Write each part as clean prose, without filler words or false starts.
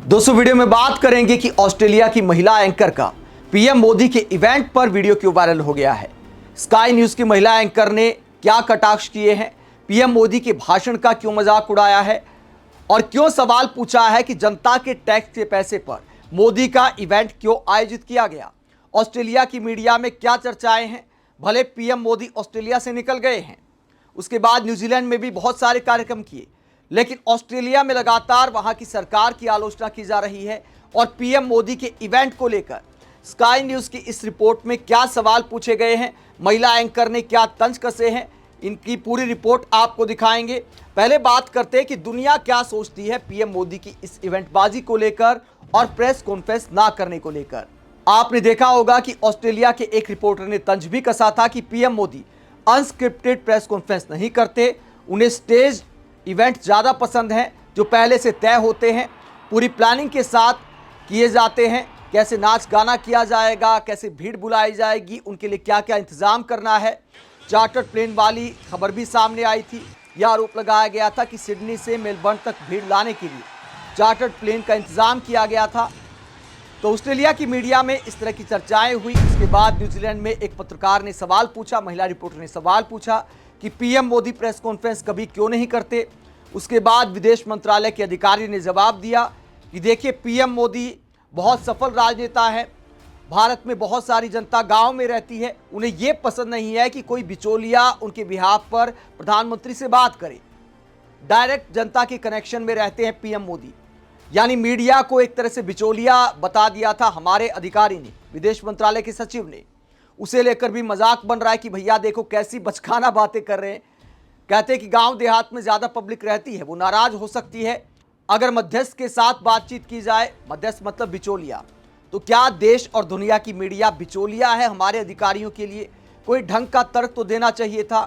दोस्तों वीडियो में बात करेंगे कि ऑस्ट्रेलिया की महिला एंकर का पीएम मोदी के इवेंट पर वीडियो क्यों वायरल हो गया है। स्काई न्यूज की महिला एंकर ने क्या कटाक्ष किए हैं, पीएम मोदी के भाषण का क्यों मजाक उड़ाया है और क्यों सवाल पूछा है कि जनता के टैक्स के पैसे पर मोदी का इवेंट क्यों आयोजित किया गया। ऑस्ट्रेलिया की मीडिया में क्या चर्चाएं हैं। भले पीएम मोदी ऑस्ट्रेलिया से निकल गए हैं, उसके बाद न्यूजीलैंड में भी बहुत सारे कार्यक्रम किए, लेकिन ऑस्ट्रेलिया में लगातार वहां की सरकार की आलोचना की जा रही है। और पीएम मोदी के इवेंट को लेकर स्काई न्यूज की इस रिपोर्ट में क्या सवाल पूछे गए हैं, महिला एंकर ने क्या तंज कसे हैं, इनकी पूरी रिपोर्ट आपको दिखाएंगे। पहले बात करते हैं कि दुनिया क्या सोचती है पीएम मोदी की इस इवेंटबाजी को लेकर और प्रेस कॉन्फ्रेंस ना करने को लेकर। आपने देखा होगा कि ऑस्ट्रेलिया के एक रिपोर्टर ने तंज भी कसा था कि PM Modi unscripted press conference नहीं करते, उन्हें स्टेज इवेंट ज़्यादा पसंद हैं जो पहले से तय होते हैं, पूरी प्लानिंग के साथ किए जाते हैं। कैसे नाच गाना किया जाएगा, कैसे भीड़ बुलाई जाएगी, उनके लिए क्या क्या इंतज़ाम करना है। चार्टर्ड प्लेन वाली खबर भी सामने आई थी। यह आरोप लगाया गया था कि सिडनी से मेलबर्न तक भीड़ लाने के लिए चार्टर्ड प्लेन का इंतज़ाम किया गया था। तो ऑस्ट्रेलिया की मीडिया में इस तरह की चर्चाएं हुई। इसके बाद न्यूजीलैंड में एक पत्रकार ने सवाल पूछा, महिला रिपोर्टर ने सवाल पूछा कि पीएम मोदी प्रेस कॉन्फ्रेंस कभी क्यों नहीं करते। उसके बाद विदेश मंत्रालय के अधिकारी ने जवाब दिया कि देखिए, पीएम मोदी बहुत सफल राजनेता है, भारत में बहुत सारी जनता गांव में रहती है, उन्हें यह पसंद नहीं है कि कोई बिचौलिया उनके बिहाफ पर प्रधानमंत्री से बात करे। डायरेक्ट जनता के कनेक्शन में रहते हैं पीएम मोदी। यानी मीडिया को एक तरह से बिचौलिया बता दिया था हमारे अधिकारी ने, विदेश मंत्रालय के सचिव ने। उसे लेकर भी मजाक बन रहा है कि भैया देखो कैसी बचकाना बातें कर रहे हैं। कहते हैं कि गांव देहात में ज़्यादा पब्लिक रहती है, वो नाराज हो सकती है अगर मध्यस्थ के साथ बातचीत की जाए। मध्यस्थ मतलब बिचौलिया। तो क्या देश और दुनिया की मीडिया बिचौलिया है हमारे अधिकारियों के लिए? कोई ढंग का तर्क तो देना चाहिए था।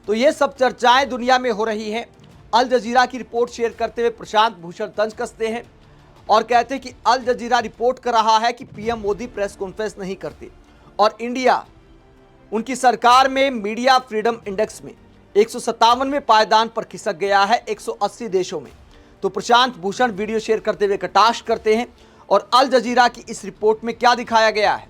तो ये सब चर्चाएं दुनिया में हो रही हैं। अल जजीरा की रिपोर्ट शेयर करते हुए प्रशांत भूषण तंज कसते हैं और कहते हैं कि अल जजीरा रिपोर्ट कर रहा है कि पीएम मोदी प्रेस कॉन्फ्रेंस नहीं करते और इंडिया उनकी सरकार में मीडिया फ्रीडम इंडेक्स में 157वें पायदान पर खिसक गया है 180 देशों में। तो प्रशांत भूषण वीडियो शेयर करते हुए कटाक्ष करते हैं। और अल जजीरा की इस रिपोर्ट में क्या दिखाया गया है।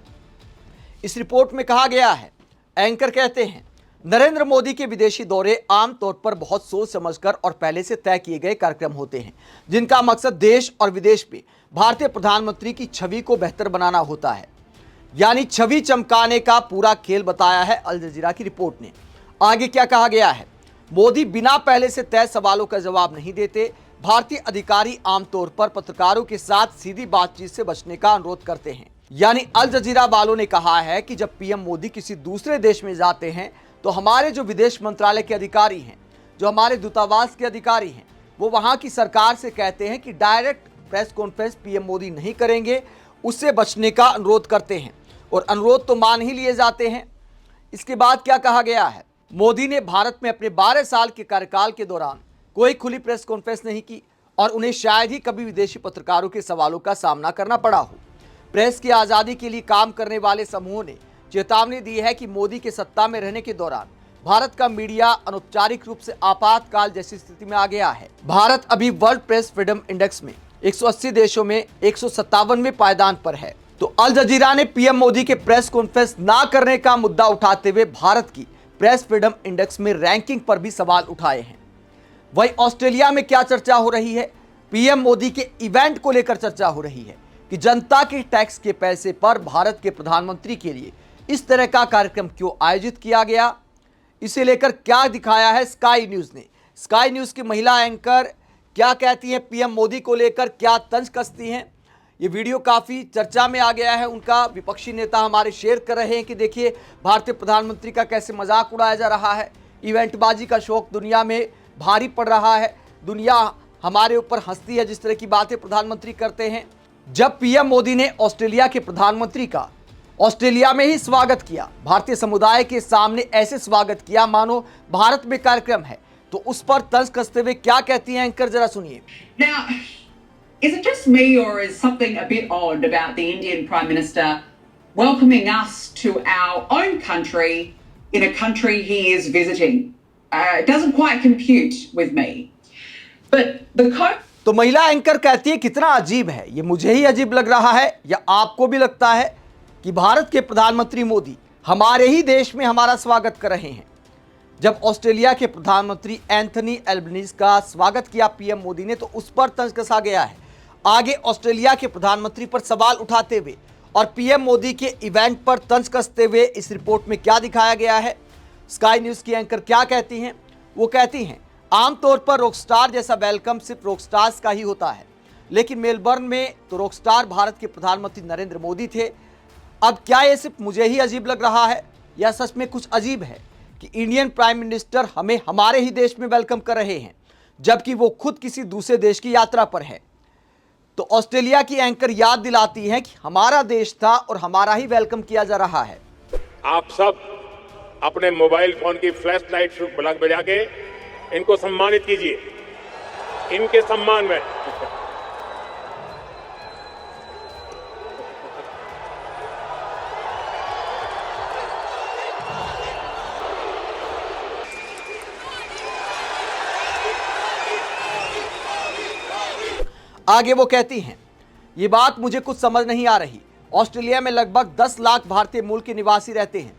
इस रिपोर्ट में कहा गया है, एंकर कहते हैं, नरेंद्र मोदी के विदेशी दौरे आमतौर पर बहुत सोच समझकर और पहले से तय किए गए कार्यक्रम होते हैं, जिनका मकसद देश और विदेश में भारतीय प्रधानमंत्री की छवि को बेहतर बनाना होता है। यानी छवि चमकाने का पूरा खेल बताया है अल जजीरा की रिपोर्ट ने। आगे क्या कहा गया है, मोदी बिना पहले से तय सवालों का जवाब नहीं देते। भारतीय अधिकारी आमतौर पर पत्रकारों के साथ सीधी बातचीत से बचने का अनुरोध करते हैं। यानी अल जजीरा वालों ने कहा है कि जब पीएम मोदी किसी दूसरे देश में जाते हैं तो हमारे जो विदेश मंत्रालय के अधिकारी हैं, जो हमारे दूतावास के अधिकारी हैं, वो वहां की सरकार से कहते हैं कि direct press conference PM Modi नहीं करेंगे, उससे बचने का अनुरोध करते हैं और अनुरोध तो मान ही लिए जाते हैं। इसके बाद क्या कहा गया है, मोदी ने भारत में अपने 12 साल के कार्यकाल के दौरान कोई खुली प्रेस कॉन्फ्रेंस नहीं की और उन्हें शायद ही कभी विदेशी पत्रकारों के सवालों का सामना करना पड़ा हो। प्रेस की आज़ादी के लिए काम करने वाले समूहों ने चेतावनी दी है कि मोदी के सत्ता में रहने के दौरान भारत का मीडिया अनौपचारिक रूप से आपातकाल जैसी स्थिति में आ गया है। भारत अभी वर्ल्ड प्रेस फ्रीडम इंडेक्स में 180 देशों में 157वें पायदान पर है। तो अल जजीरा ने पीएम मोदी के प्रेस कॉन्फ्रेंस ना करने का मुद्दा उठाते हुए भारत की प्रेस फ्रीडम इंडेक्स में रैंकिंग पर भी सवाल उठाए हैं। वहीं ऑस्ट्रेलिया में क्या चर्चा हो रही है, पीएम मोदी के इवेंट को लेकर चर्चा हो रही है कि जनता के टैक्स के पैसे पर भारत के प्रधानमंत्री के लिए इस तरह का कार्यक्रम क्यों आयोजित किया गया। इसे लेकर क्या दिखाया है स्काई न्यूज ने। स्काई न्यूज की महिला एंकर क्या कहती हैं, पीएम मोदी को लेकर क्या तंज कसती हैं। ये वीडियो काफ़ी चर्चा में आ गया है। उनका विपक्षी नेता हमारे शेयर कर रहे हैं कि देखिए भारतीय प्रधानमंत्री का कैसे मजाक उड़ाया जा रहा है। इवेंटबाजी का शौक दुनिया में भारी पड़ रहा है, दुनिया हमारे ऊपर हंसती है जिस तरह की बातें प्रधानमंत्री करते हैं। जब पीएम मोदी ने ऑस्ट्रेलिया के प्रधानमंत्री का ऑस्ट्रेलिया में ही स्वागत किया, भारतीय समुदाय के सामने ऐसे स्वागत किया मानो भारत में कार्यक्रम है, तो उस पर तंज कसते हुए क्या कहती हैं एंकर, जरा सुनिए। Now, is it just me or is something a bit odd about the Indian Prime Minister welcoming us to our own country in a country he is visiting? It doesn't quite compute with me. But the तो महिला anchor कहती है कितना अजीब है, ये मुझे ही अजीब लग रहा है या आपको भी लगता है कि भारत के प्रधानमंत्री मोदी हमारे ही देश में हमारा स्वागत कर रहे हैं। जब ऑस्ट्रेलिया के प्रधानमंत्री एंथनी एल्बनीज का स्वागत किया पीएम मोदी ने तो उस पर तंज कसा गया है। आगे ऑस्ट्रेलिया के प्रधानमंत्री पर सवाल उठाते हुए और पीएम मोदी के इवेंट पर तंज कसते हुए इस रिपोर्ट में क्या दिखाया गया है, स्काई न्यूज़ की एंकर क्या कहती हैं। वो कहती हैं आमतौर पर रॉकस्टार जैसा वेलकम सिर्फ रॉकस्टार्स का ही होता है, लेकिन मेलबर्न में तो रॉकस्टार भारत के प्रधानमंत्री नरेंद्र मोदी थे। अब क्या ये सिर्फ मुझे ही अजीब लग रहा है या सच में कुछ अजीब है कि इंडियन प्राइम मिनिस्टर हमें हमारे ही देश में वेलकम कर रहे हैं जबकि वो खुद किसी दूसरे देश की यात्रा पर है। तो ऑस्ट्रेलिया की एंकर याद दिलाती है कि हमारा देश था और हमारा ही वेलकम किया जा रहा है। आप सब अपने मोबाइल फोन की फ्लैश लाइट बजा के इनको सम्मानित कीजिए, इनके सम्मान में। आगे वो कहती हैं ये बात मुझे कुछ समझ नहीं आ रही। ऑस्ट्रेलिया में लगभग 10 लाख भारतीय मूल के निवासी रहते हैं,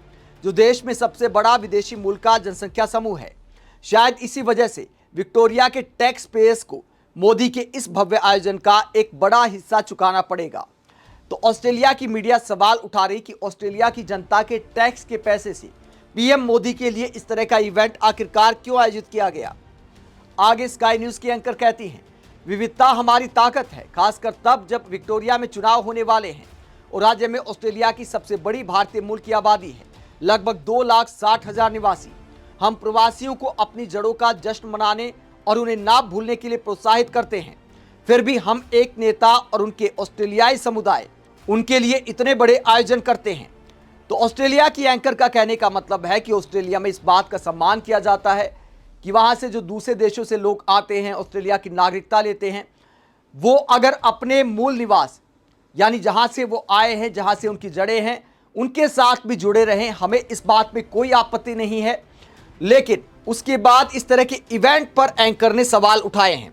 जो देश में सबसे बड़ा विदेशी मूल का जनसंख्या समूह है। शायद इसी वजह से विक्टोरिया के टैक्स पेयर्स को मोदी के इस भव्य आयोजन का एक बड़ा हिस्सा चुकाना पड़ेगा। तो ऑस्ट्रेलिया की मीडिया सवाल उठा रही कि ऑस्ट्रेलिया की जनता के टैक्स के पैसे से पीएम मोदी के लिए इस तरह का इवेंट आखिरकार क्यों आयोजित किया गया। आगे स्काई न्यूज़ की एंकर कहती हैं विविधता हमारी ताकत है, खासकर तब जब विक्टोरिया में चुनाव होने वाले हैं और राज्य में ऑस्ट्रेलिया की सबसे बड़ी भारतीय मूल की आबादी है, लगभग 2,60,000 निवासी। हम प्रवासियों को अपनी जड़ों का जश्न मनाने और उन्हें ना भूलने के लिए प्रोत्साहित करते हैं। फिर भी हम एक नेता और उनके ऑस्ट्रेलियाई समुदाय उनके लिए इतने बड़े आयोजन करते हैं। तो ऑस्ट्रेलिया की एंकर का कहने का मतलब है कि ऑस्ट्रेलिया में इस बात का सम्मान किया जाता है कि वहाँ से जो दूसरे देशों से लोग आते हैं, ऑस्ट्रेलिया की नागरिकता लेते हैं, वो अगर अपने मूल निवास यानी जहाँ से वो आए हैं, जहाँ से उनकी जड़ें हैं, उनके साथ भी जुड़े रहें। हमें इस बात में कोई आपत्ति नहीं है। लेकिन उसके बाद इस तरह के इवेंट पर एंकर ने सवाल उठाए हैं।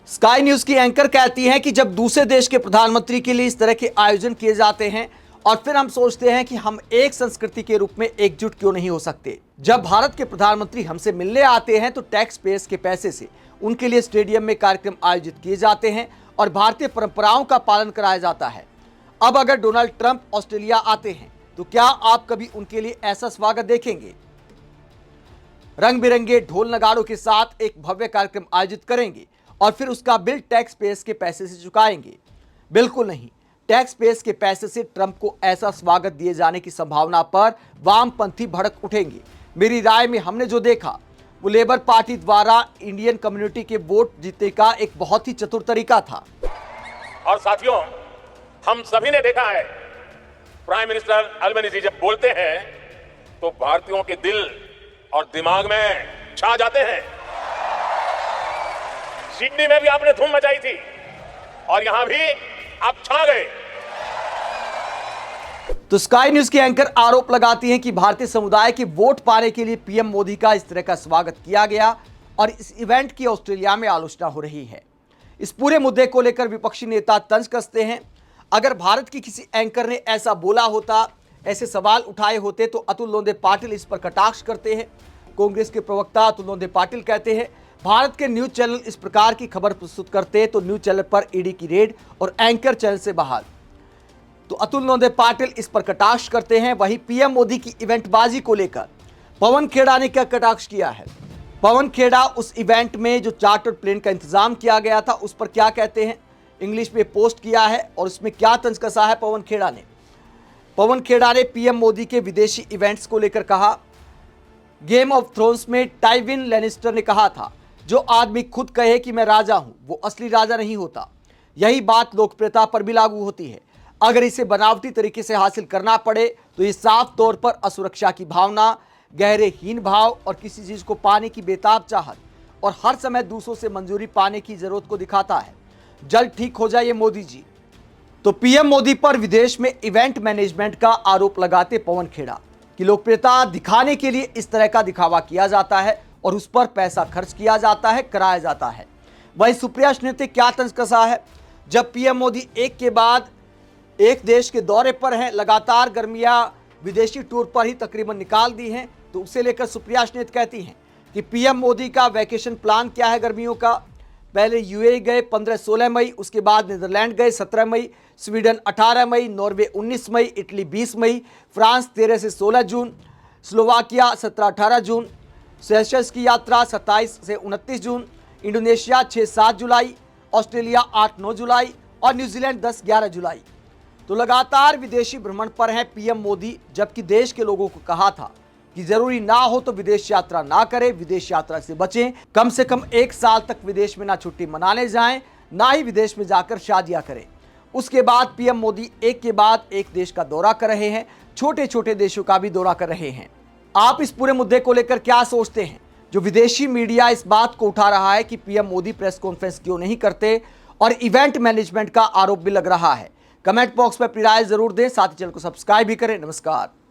स्काई न्यूज़ की एंकर कहती हैं कि जब दूसरे देश के प्रधानमंत्री के लिए इस तरह के आयोजन किए जाते हैं और फिर हम सोचते हैं कि हम एक संस्कृति के रूप में एकजुट क्यों नहीं हो सकते। जब भारत के प्रधानमंत्री हमसे मिलने आते हैं तो टैक्स पेयर्स के पैसे से उनके लिए स्टेडियम में कार्यक्रम आयोजित किए जाते हैं और भारतीय परंपराओं का पालन कराया जाता है। अब अगर डोनाल्ड ट्रंप ऑस्ट्रेलिया आते हैं तो क्या आप कभी उनके लिए ऐसा स्वागत देखेंगे? रंग बिरंगे ढोल नगाड़ों के साथ एक भव्य कार्यक्रम आयोजित करेंगे और फिर उसका बिल टैक्स पेयर्स के पैसे से चुकाएंगे? बिल्कुल नहीं। टैक्स पेयर्स के पैसे से ट्रंप को ऐसा स्वागत दिए जाने की संभावना पर वामपंथी भड़क उठेंगे। मेरी राय में हमने जो देखा वो लेबर पार्टी द्वारा इंडियन कम्युनिटी के वोट जीतने का एक बहुत ही चतुर तरीका था। और साथियों, हम सभी ने देखा है प्राइम मिनिस्टर अल्बनीज़ी जब बोलते हैं तो भारतीयों के दिल और दिमाग में छा जाते हैं। सिडनी में भी आपने धूम मचाई थी और यहां भी आप छा गए। तो स्काई न्यूज़ की एंकर आरोप लगाती हैं कि भारतीय समुदाय के वोट पाने के लिए पीएम मोदी का इस तरह का स्वागत किया गया और इस इवेंट की ऑस्ट्रेलिया में आलोचना हो रही है। इस पूरे मुद्दे को लेकर विपक्षी नेता तंज कसते हैं। अगर भारत की किसी एंकर ने ऐसा बोला होता, ऐसे सवाल उठाए होते तो अतुल लोंदे पाटिल इस पर कटाक्ष करते हैं। कांग्रेस के प्रवक्ता अतुल लोंदे पाटिल कहते हैं भारत के न्यूज चैनल इस प्रकार की खबर प्रस्तुत करते तो न्यूज चैनल पर ईडी की रेड और एंकर चैनल से बहाल। तो अतुल लोंदे पाटिल इस पर कटाक्ष करते हैं। वहीं पीएम मोदी की इवेंटबाजी को लेकर पवन खेड़ा ने क्या कटाक्ष किया है? पवन खेड़ा उस इवेंट में जो चार्टर प्लेन का इंतजाम किया गया था उस पर क्या कहते हैं, इंग्लिश में पोस्ट किया है और उसमें क्या तंज कसा है पवन खेड़ा ने। पवन खेड़ा ने पीएम मोदी के विदेशी इवेंट्स को लेकर कहा, गेम ऑफ थ्रोन्स में टाइविन लैनिस्टर ने कहा था जो आदमी खुद कहे कि मैं राजा हूं वो असली राजा नहीं होता। यही बात लोकप्रियता पर भी लागू होती है। अगर इसे बनावटी तरीके से हासिल करना पड़े तो ये साफ तौर पर असुरक्षा की भावना, गहरे हीन भाव और किसी चीज को पाने की बेताब चाहत और हर समय दूसरों से मंजूरी पाने की जरूरत को दिखाता है। जल्द ठीक हो जाइए मोदी जी। तो पीएम मोदी पर विदेश में इवेंट मैनेजमेंट का आरोप लगाते पवन खेड़ा की लोकप्रियता दिखाने के लिए इस तरह का दिखावा किया जाता है और उस पर पैसा खर्च किया जाता है, कराया जाता है। वहीं सुप्रिया ने क्या तंज कसा है। जब पीएम मोदी एक के बाद एक देश के दौरे पर हैं, लगातार गर्मियां विदेशी टूर पर ही तकरीबन निकाल दी हैं, तो उसे लेकर सुप्रिया ने कहती हैं कि पीएम मोदी का वैकेशन प्लान क्या है गर्मियों का। पहले यूएई गए 15-16 मई, उसके बाद नीदरलैंड गए 17 मई, स्वीडन 18 मई, नॉर्वे 19 मई, इटली 20 मई, फ्रांस 13 से 16 जून, स्लोवाकिया 17-18 जून, सेशल्स की यात्रा 27 से 29 जून, इंडोनेशिया 6-7 जुलाई, ऑस्ट्रेलिया 8-9 जुलाई और न्यूजीलैंड 10-11 जुलाई। तो लगातार विदेशी भ्रमण पर हैं पीएम मोदी, जबकि देश के लोगों को कहा था कि जरूरी ना हो तो विदेश यात्रा ना करें, विदेश यात्रा से बचें, कम से कम 1 साल तक विदेश में ना छुट्टी मनाने जाएं, ना ही विदेश में जाकर शादियां करें। उसके बाद पीएम मोदी एक के बाद एक देश का दौरा कर रहे हैं, छोटे छोटे देशों का भी दौरा कर रहे हैं। आप इस पूरे मुद्दे को लेकर क्या सोचते हैं? जो विदेशी मीडिया इस बात को उठा रहा है कि पीएम मोदी प्रेस कॉन्फ्रेंस क्यों नहीं करते और इवेंट मैनेजमेंट का आरोप भी लग रहा है। कमेंट बॉक्स में अपनी राय जरूर दें, साथ ही चैनल को सब्सक्राइब भी करें। नमस्कार।